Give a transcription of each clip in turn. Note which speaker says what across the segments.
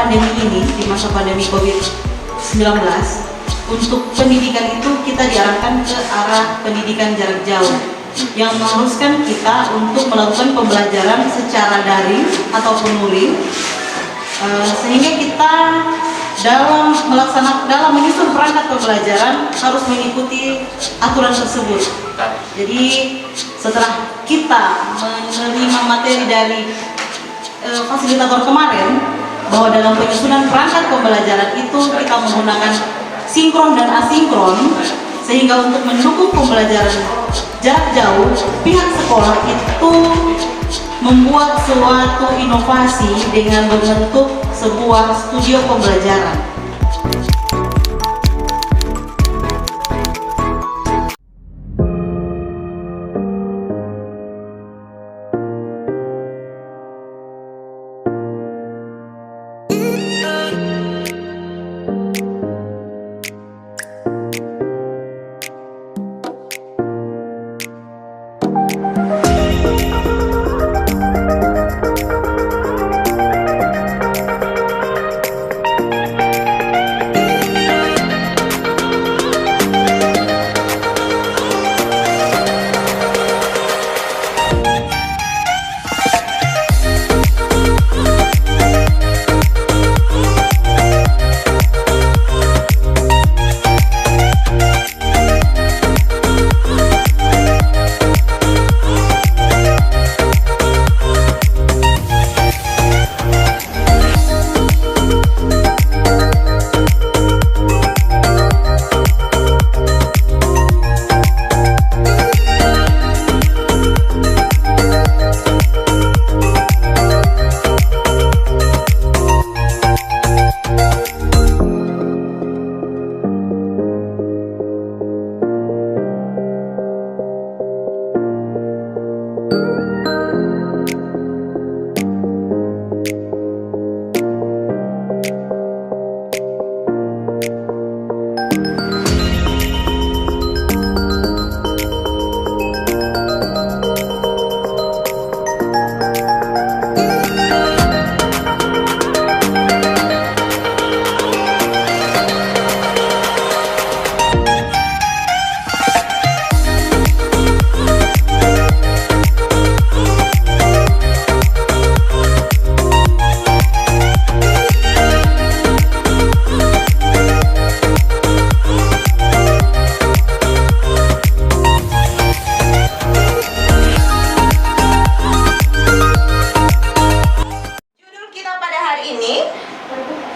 Speaker 1: pandemi ini, di masa pandemi COVID-19, untuk pendidikan itu kita diarahkan ke arah pendidikan jarak jauh yang mengharuskan kita untuk melakukan pembelajaran secara daring ataupun luring, sehingga kita dalam menyusun perangkat pembelajaran harus mengikuti aturan tersebut. Jadi setelah kita menerima materi dari fasilitator kemarin bahwa dalam penyusunan perangkat pembelajaran itu kita menggunakan sinkron dan asinkron, sehingga untuk mendukung pembelajaran jarak jauh, pihak sekolah itu membuat suatu inovasi dengan membentuk sebuah studio pembelajaran.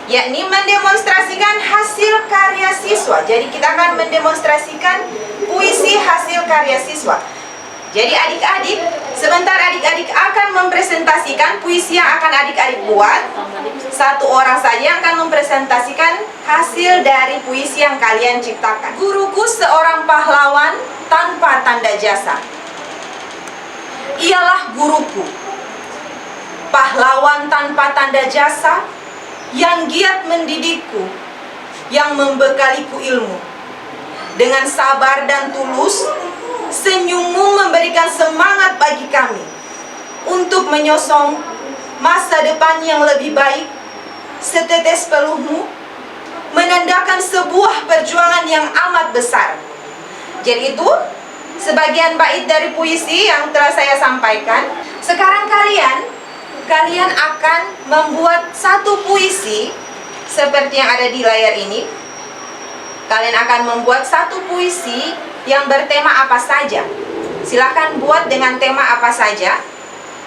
Speaker 2: yakni mendemonstrasikan hasil karya siswa. Jadi kita akan mendemonstrasikan puisi hasil karya siswa. Jadi adik-adik, sebentar adik-adik akan mempresentasikan puisi yang akan adik-adik buat. Satu orang saja yang akan mempresentasikan hasil dari puisi yang kalian ciptakan. Guruku seorang pahlawan tanpa tanda jasa. Ialah guruku, pahlawan tanpa tanda jasa, yang giat mendidikku, yang membekaliku ilmu. Dengan sabar dan tulus, senyummu memberikan semangat bagi kami untuk menyosong masa depan yang lebih baik. Setetes peluhmu menandakan sebuah perjuangan yang amat besar. Jadi itu sebagian bait dari puisi yang telah saya sampaikan. Sekarang kalian akan membuat satu puisi seperti yang ada di layar ini. Kalian akan membuat satu puisi yang bertema apa saja. Silakan buat dengan tema apa saja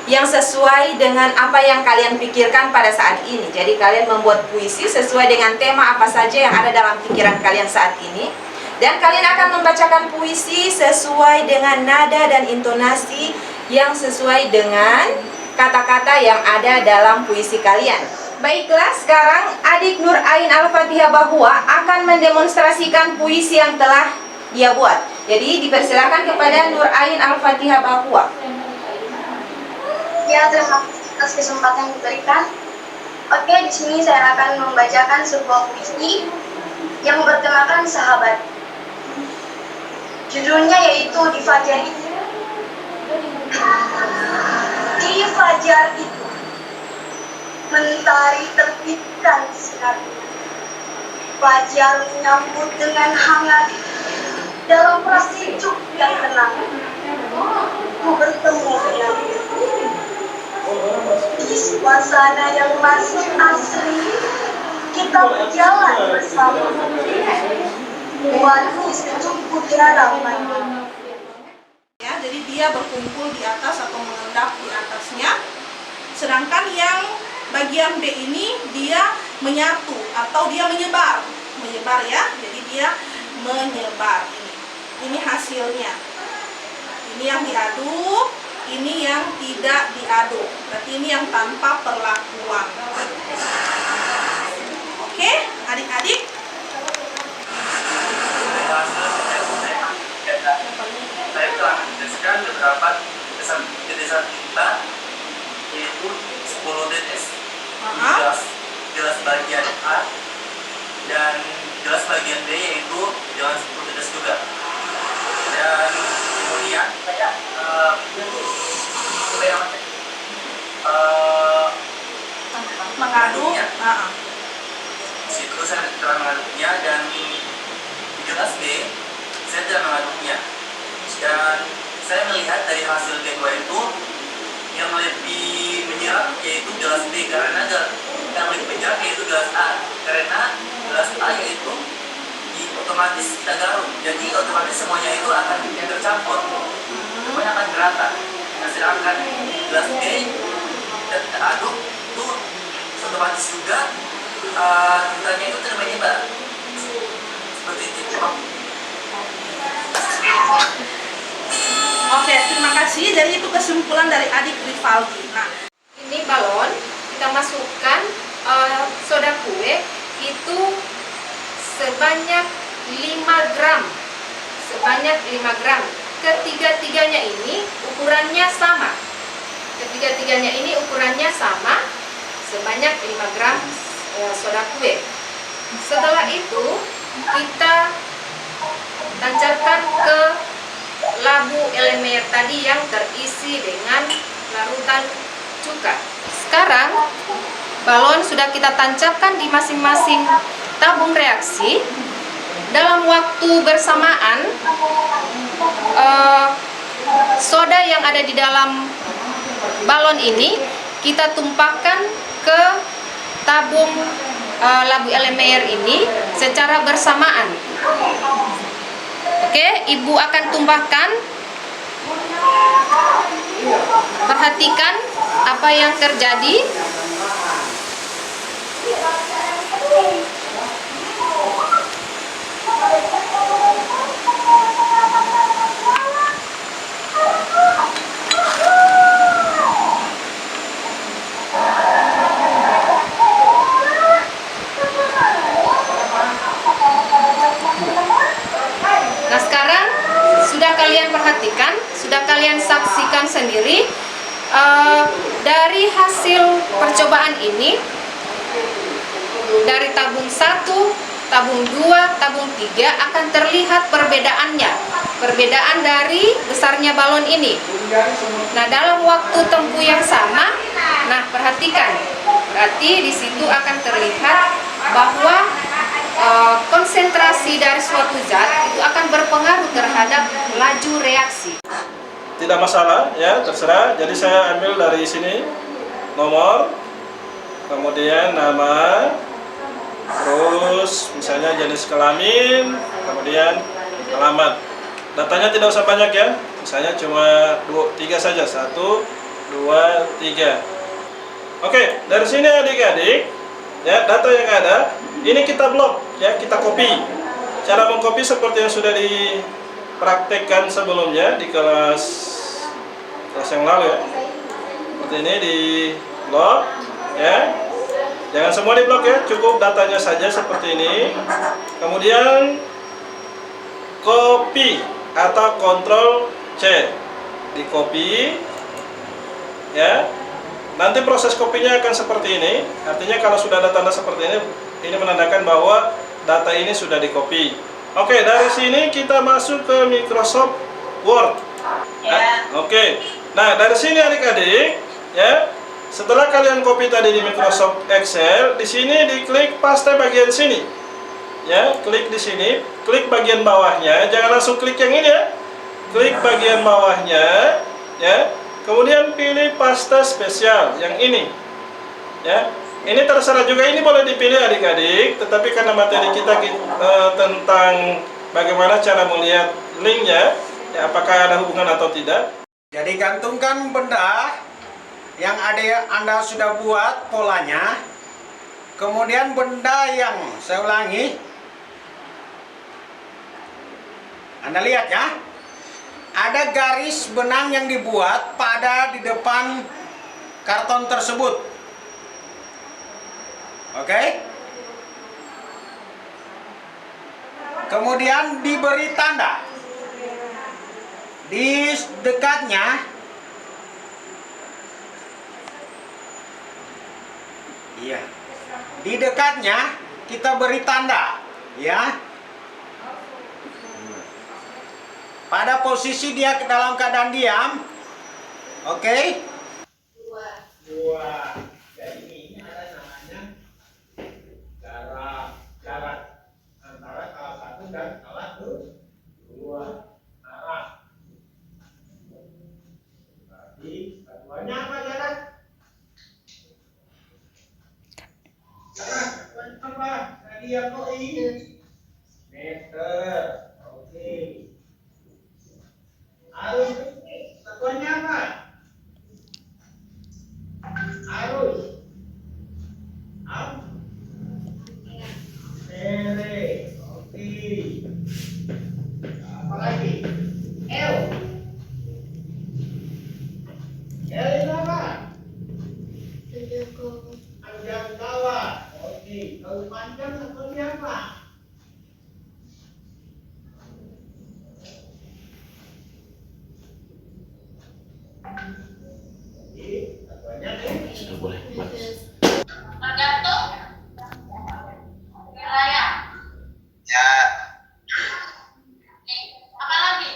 Speaker 2: yang sesuai dengan apa yang kalian pikirkan pada saat ini. Jadi kalian membuat puisi sesuai dengan tema apa saja yang ada dalam pikiran kalian saat ini. Dan kalian akan membacakan puisi sesuai dengan nada dan intonasi yang sesuai dengan kata-kata yang ada dalam puisi kalian. Baiklah, sekarang adik Nur Ain Al-Fatihah Bahwa akan mendemonstrasikan puisi yang telah dia buat. Jadi dipersilakan kepada Nur Ain Al-Fatihah Bahwa.
Speaker 3: Ya, terima kasih atas kesempatan yang diberikan. Oke, di sini saya akan membacakan sebuah puisi yang bertemakan sahabat. Judulnya yaitu Di Fajar Itu. Di fajar itu, Mentari terbitkan sinarnya. Fajar menyambut dengan hangat dalam prasejuk yang tenang. Ku bertemu dengan di suasana yang masih asri. Kita berjalan bersama. Wangi sejukku di hadapan.
Speaker 2: Ya, jadi dia berkumpul di atas atau mengendap di atasnya. Sedangkan yang bagian B ini dia menyatu atau dia menyebar ya. Jadi dia menyebar ini. Ini hasilnya. Ini yang diaduk, ini yang tidak diaduk. Berarti ini yang tanpa perlakuan. Oke, adik-adik.
Speaker 4: Saya telah menjelaskan beberapa kebiasaan kita, yaitu 10 tetes gelas bagian A dan gelas bagian B, yaitu dengan 10 tetes juga. Dan kemudian
Speaker 2: Mengaduk.
Speaker 4: Situ saya telah mengaduknya, dan di gelas B saya tidak mengaduknya. Dan saya melihat dari hasil kedua itu yang lebih menyerap yaitu gelas B, karena yang lebih menyerap yaitu gelas A, karena gelas A yaitu otomatis kita garuk, jadi otomatis semuanya itu akan tercampur, semuanya akan merata. Nah, sedangkan gelas B kita aduk itu otomatis juga tintanya itu menyebar seperti itu.
Speaker 2: Oke, terima kasih. Jadi itu kesimpulan dari adik Rivaldi. Nah,
Speaker 5: ini balon kita masukkan soda kue itu sebanyak 5 gram. Sebanyak 5 gram. Ketiga-tiganya ini ukurannya sama. Ketiga-tiganya ini ukurannya sama, sebanyak 5 gram soda kue. Setelah itu kita tancapkan ke labu elemer tadi yang terisi dengan larutan cuka. Sekarang balon sudah kita tancapkan di masing-masing tabung reaksi. Dalam waktu bersamaan soda yang ada di dalam balon ini kita tumpahkan ke tabung labu elemer ini secara bersamaan. Oke, ibu akan tumpahkan. Perhatikan apa yang terjadi. Nah, sekarang sudah kalian perhatikan, sudah kalian saksikan sendiri dari hasil percobaan ini, dari tabung 1, tabung 2, tabung 3 akan terlihat perbedaannya, perbedaan dari besarnya balon ini. Nah, dalam waktu tempuh yang sama, nah perhatikan, berarti di situ akan terlihat bahwa konsentrasi dari suatu zat itu akan berpengaruh terhadap laju reaksi.
Speaker 6: Tidak masalah ya, terserah. Jadi saya ambil dari sini nomor, kemudian nama, terus misalnya jenis kelamin, kemudian alamat. Datanya tidak usah banyak ya, misalnya cuma 3 saja, 1, 2, 3. Oke, dari sini adik-adik ya, data yang ada ini kita blok ya, kita copy. Cara mengcopy seperti yang sudah dipraktekkan sebelumnya di kelas yang lalu ya. Seperti ini di blok ya. Jangan semua di blok ya, cukup datanya saja seperti ini. Kemudian copy atau Ctrl C, di copy ya. Nanti proses kopinya akan seperti ini. Artinya kalau sudah ada tanda seperti ini menandakan bahwa data ini sudah di copy. Oke, dari sini kita masuk ke Microsoft Word.
Speaker 1: Ya.
Speaker 6: Oke. Nah, dari sini adik-adik ya, Setelah kalian copy tadi di Microsoft Excel, di sini diklik paste bagian sini. Ya, klik di sini, klik bagian bawahnya, jangan langsung klik yang ini ya. Klik bagian bawahnya, ya. Kemudian pilih paste spesial yang ini. Ya. Ini terserah juga, ini boleh dipilih adik-adik, tetapi karena materi kita tentang bagaimana cara melihat linknya, ya, apakah ada hubungan atau tidak.
Speaker 7: Jadi gantungkan benda yang Anda sudah buat polanya, kemudian benda yang, saya ulangi, Anda lihat ya, ada garis benang yang dibuat pada di depan karton tersebut. Oke? Kemudian diberi tanda. Di dekatnya, iya, di dekatnya kita beri tanda, ya. Pada posisi dia dalam keadaan diam, oke? Dua. Jadi ini ada namanya jarak antara alat satu dan alat dua. Berarti satuannya apa jarak? Jarak apa? Tadi yang meter. Oke. Arus listrik, satuannya apa? Arus. Ampere. Oke. Apa lagi? L. L itu apa? Panjang kawat. Oke. Kalau panjang satuannya apa?
Speaker 8: Sudah boleh, bagus.
Speaker 3: Tergantung wilayah.
Speaker 4: Ya,
Speaker 3: Apa lagi?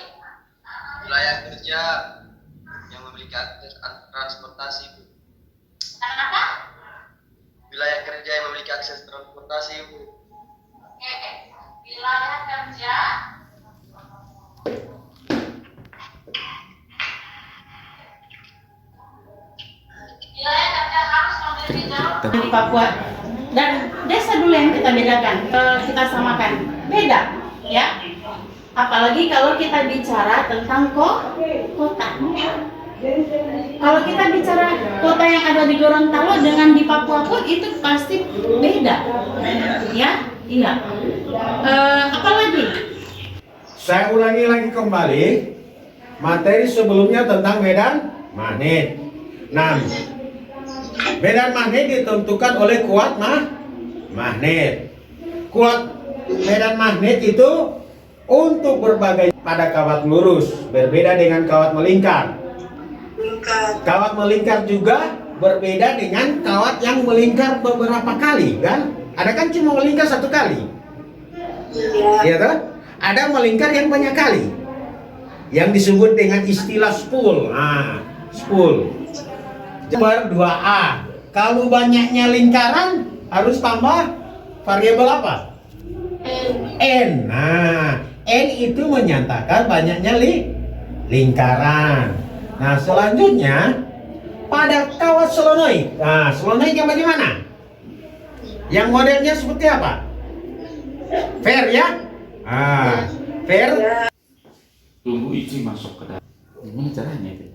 Speaker 4: wilayah kerja yang memiliki akses transportasi, Bu.
Speaker 3: Kenapa?
Speaker 4: Wilayah kerja yang memiliki akses transportasi, Bu.
Speaker 3: Oke. Wilayah kerja. Wilayah kerja harus memiliki jalur
Speaker 1: Di Papua dan desa dulu yang kita bedakan, kita samakan, beda, ya. Apalagi kalau kita bicara tentang kota. Kalau kita bicara kota yang ada di Gorontalo dengan di Papua pun itu pasti beda, ya, iya. Apalagi?
Speaker 7: Saya ulangi lagi kembali materi sebelumnya tentang medan magnet. Nah, medan magnet ditentukan oleh kuat magnet. Kuat medan magnet itu untuk berbagai pada kawat lurus, berbeda dengan kawat melingkar. Kawat melingkar juga berbeda dengan kawat yang melingkar beberapa kali, kan? Ada kan cuma melingkar satu kali. Iya toh? Ada melingkar yang banyak kali. Yang disebut dengan istilah spool. Nah, spool. Nomor 2A. Kalau banyaknya lingkaran harus tambah variabel apa? N. Nah, N itu menyatakan banyaknya lingkaran. Nah, selanjutnya pada kawat solenoid. Nah, solenoid yang bagaimana? Yang modelnya seperti apa? Fair ya? Ah, fair.
Speaker 8: Tunggu Ici masuk ke dalam. Gimana caranya itu?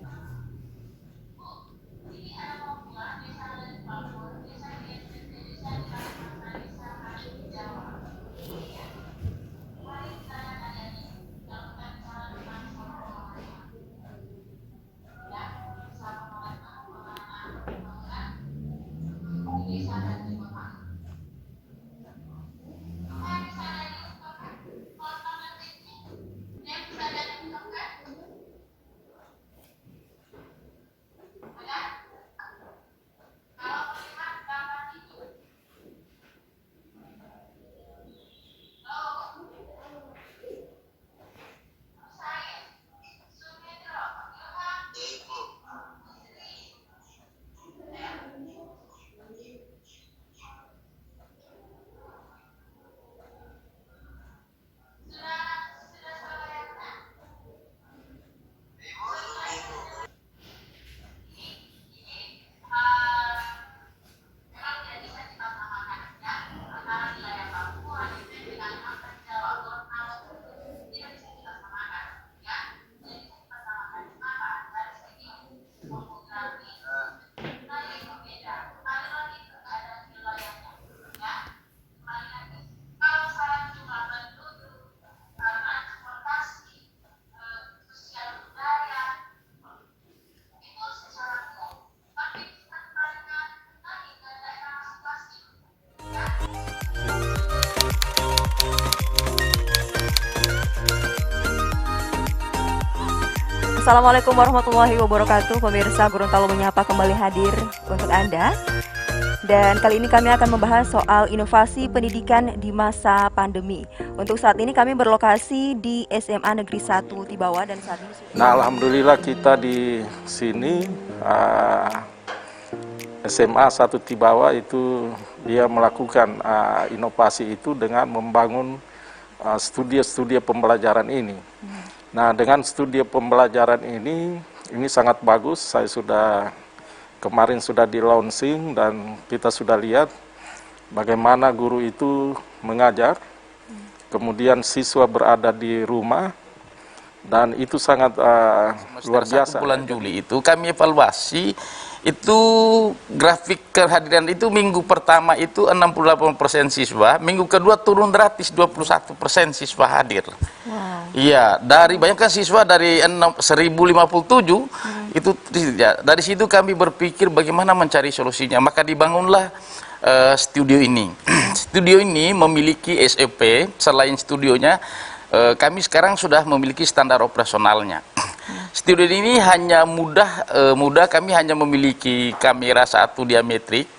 Speaker 9: Assalamualaikum warahmatullahi wabarakatuh. Pemirsa, Gorontalo menyapa kembali hadir untuk Anda. Dan kali ini kami akan membahas soal inovasi pendidikan di masa pandemi. Untuk saat ini kami berlokasi di SMA Negeri 1 Tibawa dan saat ini
Speaker 10: Nah, alhamdulillah kita di sini SMA 1 Tibawa itu dia melakukan inovasi itu dengan membangun studi pembelajaran ini. Nah, dengan studi pembelajaran ini sangat bagus. Saya kemarin sudah di launching dan kita sudah lihat bagaimana guru itu mengajar, kemudian siswa berada di rumah, dan itu sangat luar biasa.
Speaker 11: Bulan Juli itu kami evaluasi, itu grafik kehadiran itu minggu pertama itu 68% siswa, minggu kedua turun gratis 21% siswa hadir. Iya, dari banyakkan siswa dari 1057 itu ya, dari situ kami berpikir bagaimana mencari solusinya, maka dibangunlah studio ini. Studio ini memiliki SOP, selain studionya kami sekarang sudah memiliki standar operasionalnya. Studio ini hanya mudah, kami hanya memiliki kamera 1 diametrik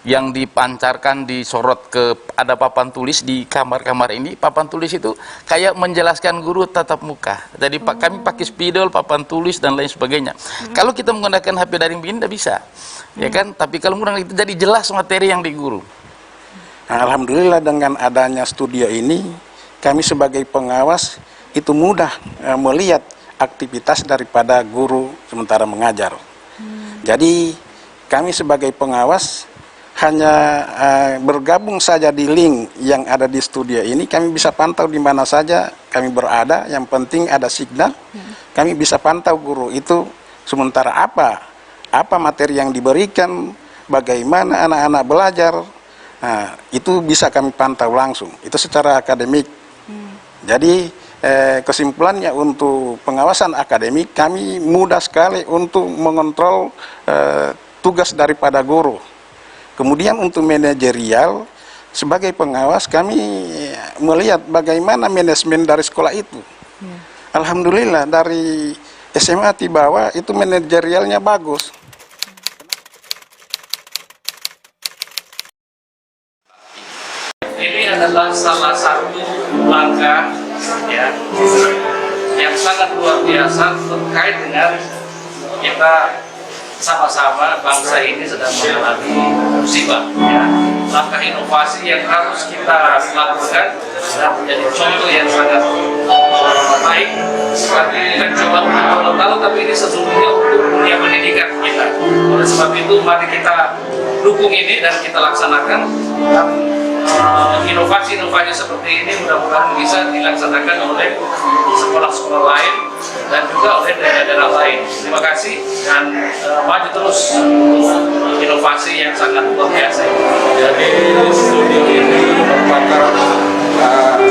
Speaker 11: yang dipancarkan, disorot ada papan tulis di kamar-kamar ini. Papan tulis itu kayak menjelaskan guru tatap muka. Jadi kami pakai spidol, papan tulis dan lain sebagainya. Kalau kita menggunakan HP daring begini tidak bisa, ya kan? Tapi kalau menggunakan itu jadi jelas materi yang diguru.
Speaker 12: Nah, alhamdulillah dengan adanya studio ini, kami sebagai pengawas itu mudah melihat aktivitas daripada guru sementara mengajar. Jadi kami sebagai pengawas hanya bergabung saja di link yang ada di studio ini, kami bisa pantau di mana saja kami berada, yang penting ada signal, kami bisa pantau guru itu sementara apa materi yang diberikan, bagaimana anak-anak belajar, nah, itu bisa kami pantau langsung, itu secara akademik. Jadi kesimpulannya untuk pengawasan akademik, kami mudah sekali untuk mengontrol tugas daripada guru. Kemudian untuk manajerial, sebagai pengawas kami melihat bagaimana manajemen dari sekolah itu. Alhamdulillah dari SMA Tibawa itu manajerialnya bagus.
Speaker 13: Ini adalah salah satu langkah ya yang sangat luar biasa terkait dengan kita sama-sama bangsa ini sedang mengalami musibah ya. Langkah inovasi yang harus kita lakukan dan menjadi contoh yang sangat baik. Kita coba tahu tapi ini sesungguhnya untuk dunia pendidikan kita. Oleh sebab itu mari kita dukung ini dan kita laksanakan, dan inovasi-inovasi seperti ini mudah-mudahan bisa dilaksanakan oleh sekolah-sekolah lain dan juga oleh daerah-daerah lain. Terima kasih dan maju terus untuk inovasi yang sangat luar biasa.
Speaker 10: Jadi studio ini merupakan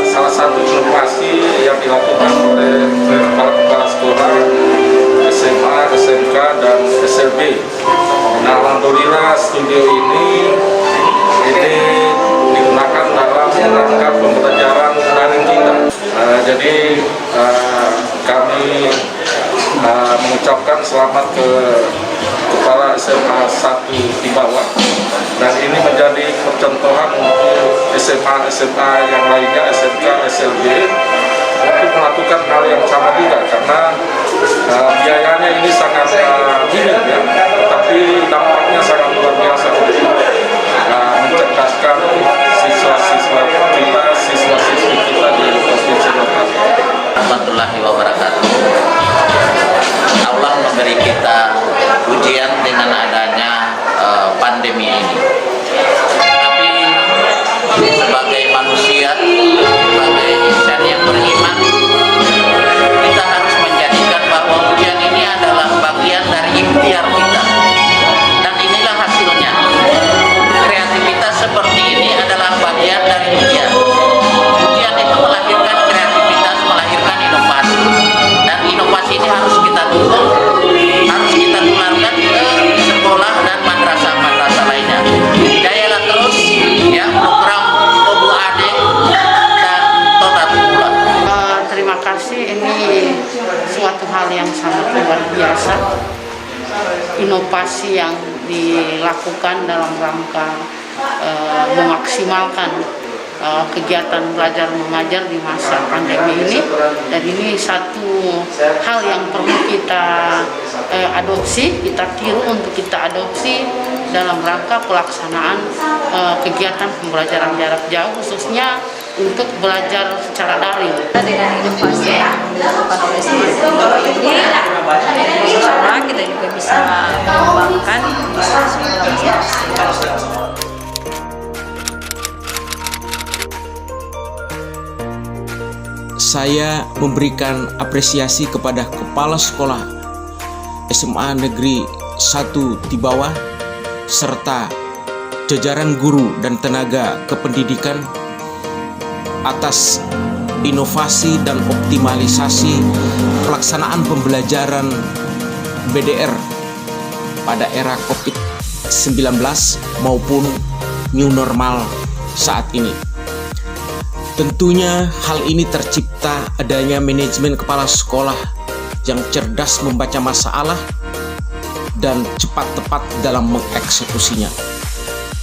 Speaker 10: salah satu inovasi yang dilakukan oleh kepala sekolah SMA, SMK, dan SLB. Nah, alhamdulillah studio ini digunakan dalam rangka pembelajaran daring kita. Jadi kami mengucapkan selamat ke Kepala SMA 1 Tibawa, dan ini menjadi percontohan untuk SMA yang lainnya, SMK, SLB, untuk melakukan hal yang sama juga, karena biayanya ini sangat minim ya, tetapi dampaknya sangat luar biasa untuk mencerdaskan siswa-siswa kita, siswa-siswi kita di Provinsi Gorontalo.
Speaker 14: Warahmatullahi wabarakatuh. Allah memberi kita ujian dengan adanya pandemi ini. Tapi sebagai manusia, sebagai insan yang beriman, kita harus menjadikan bahwa ujian ini adalah bagian dari ikhtiar kita. Dan inilah hasilnya.
Speaker 15: inovasi yang dilakukan dalam rangka memaksimalkan kegiatan belajar mengajar di masa pandemi ini, dan ini satu hal yang perlu kita adopsi, kita tiru untuk kita adopsi dalam rangka pelaksanaan kegiatan pembelajaran jarak jauh, khususnya untuk belajar secara daring.
Speaker 9: Dengan inovasi yang dilakukan oleh Siswa ini, insya Allah kita juga bisa mengembangkan
Speaker 16: Saya memberikan apresiasi kepada Kepala Sekolah SMA Negeri 1 Tibawa serta jajaran guru dan tenaga kependidikan atas inovasi dan optimalisasi pelaksanaan pembelajaran BDR pada era COVID-19 maupun new normal saat ini. Tentunya hal ini tercipta adanya manajemen kepala sekolah yang cerdas membaca masalah dan cepat tepat dalam mengeksekusinya.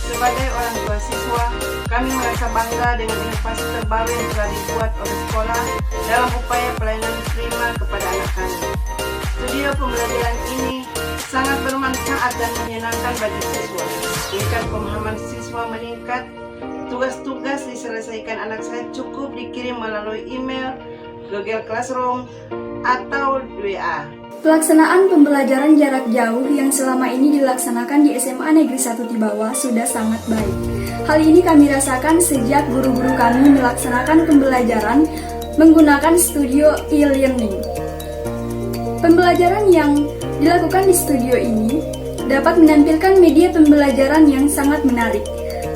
Speaker 17: Sebagai orang tua siswa, kami merasa bangga dengan inovasi terbaru yang telah dibuat oleh sekolah dalam upaya pelayanan prima kepada anak kami. Studio pembelajaran ini sangat bermanfaat dan menyenangkan bagi siswa. Tingkat pemahaman siswa meningkat. Tugas-tugas diselesaikan anak saya cukup dikirim melalui email, Google Classroom, atau WA.
Speaker 18: Pelaksanaan pembelajaran jarak jauh yang selama ini dilaksanakan di SMA Negeri 1 Tibawa sudah sangat baik. Hal ini kami rasakan sejak guru-guru kami melaksanakan pembelajaran menggunakan studio e-learning. Pembelajaran yang dilakukan di studio ini dapat menampilkan media pembelajaran yang sangat menarik,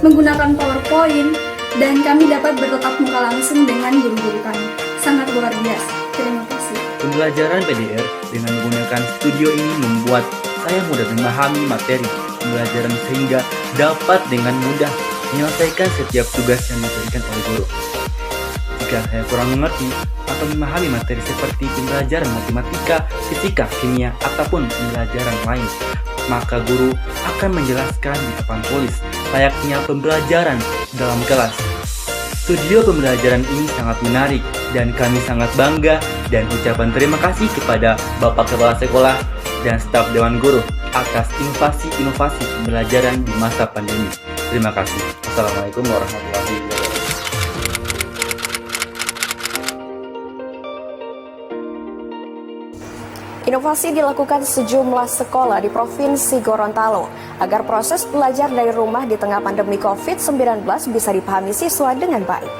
Speaker 18: menggunakan PowerPoint, dan kami dapat bertatap muka langsung dengan guru-guru kami. Sangat luar biasa. Terima kasih.
Speaker 19: Pembelajaran PDR dengan menggunakan studio ini membuat saya mudah memahami materi pembelajaran sehingga dapat dengan mudah menyelesaikan setiap tugas yang diberikan oleh guru. Jika saya kurang mengerti atau memahami materi seperti pembelajaran matematika, fisika, kimia, ataupun pembelajaran lain, maka guru akan menjelaskan di papan tulis layaknya pembelajaran dalam kelas. Studio pembelajaran ini sangat menarik dan kami sangat bangga dan ucapan terima kasih kepada Bapak Kepala Sekolah dan staf Dewan Guru atas inovasi-inovasi pembelajaran di masa pandemi. Terima kasih. Wassalamualaikum warahmatullahi wabarakatuh.
Speaker 20: Inovasi dilakukan sejumlah sekolah di Provinsi Gorontalo agar proses belajar dari rumah di tengah pandemi COVID-19 bisa dipahami siswa dengan baik.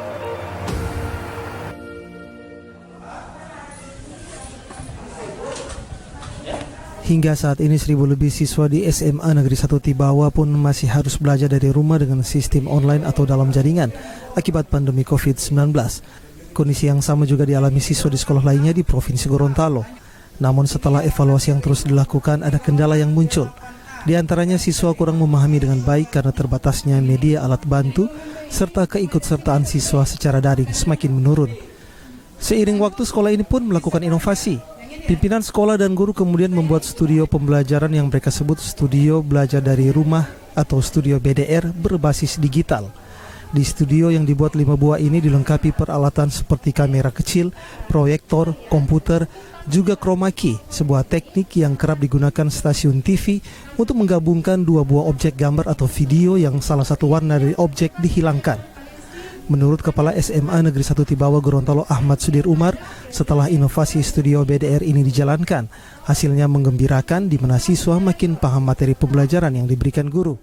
Speaker 21: Hingga saat ini 1.000 lebih siswa di SMA Negeri 1 Tibawa pun masih harus belajar dari rumah dengan sistem online atau dalam jaringan akibat pandemi COVID-19. Kondisi yang sama juga dialami siswa di sekolah lainnya di Provinsi Gorontalo. Namun setelah evaluasi yang terus dilakukan, ada kendala yang muncul. Di antaranya siswa kurang memahami dengan baik karena terbatasnya media alat bantu, serta keikutsertaan siswa secara daring semakin menurun. Seiring waktu, sekolah ini pun melakukan inovasi. Pimpinan sekolah dan guru kemudian membuat studio pembelajaran yang mereka sebut studio belajar dari rumah atau studio BDR berbasis digital. Di studio yang dibuat 5 buah ini dilengkapi peralatan seperti kamera kecil, proyektor, komputer, juga chroma key, sebuah teknik yang kerap digunakan stasiun TV untuk menggabungkan 2 buah objek gambar atau video yang salah satu warna dari objek dihilangkan. Menurut Kepala SMA Negeri 1 Tibawa Gorontalo Ahmad Sudir Umar, setelah inovasi studio BDR ini dijalankan, hasilnya menggembirakan di mana siswa makin paham materi pembelajaran yang diberikan guru.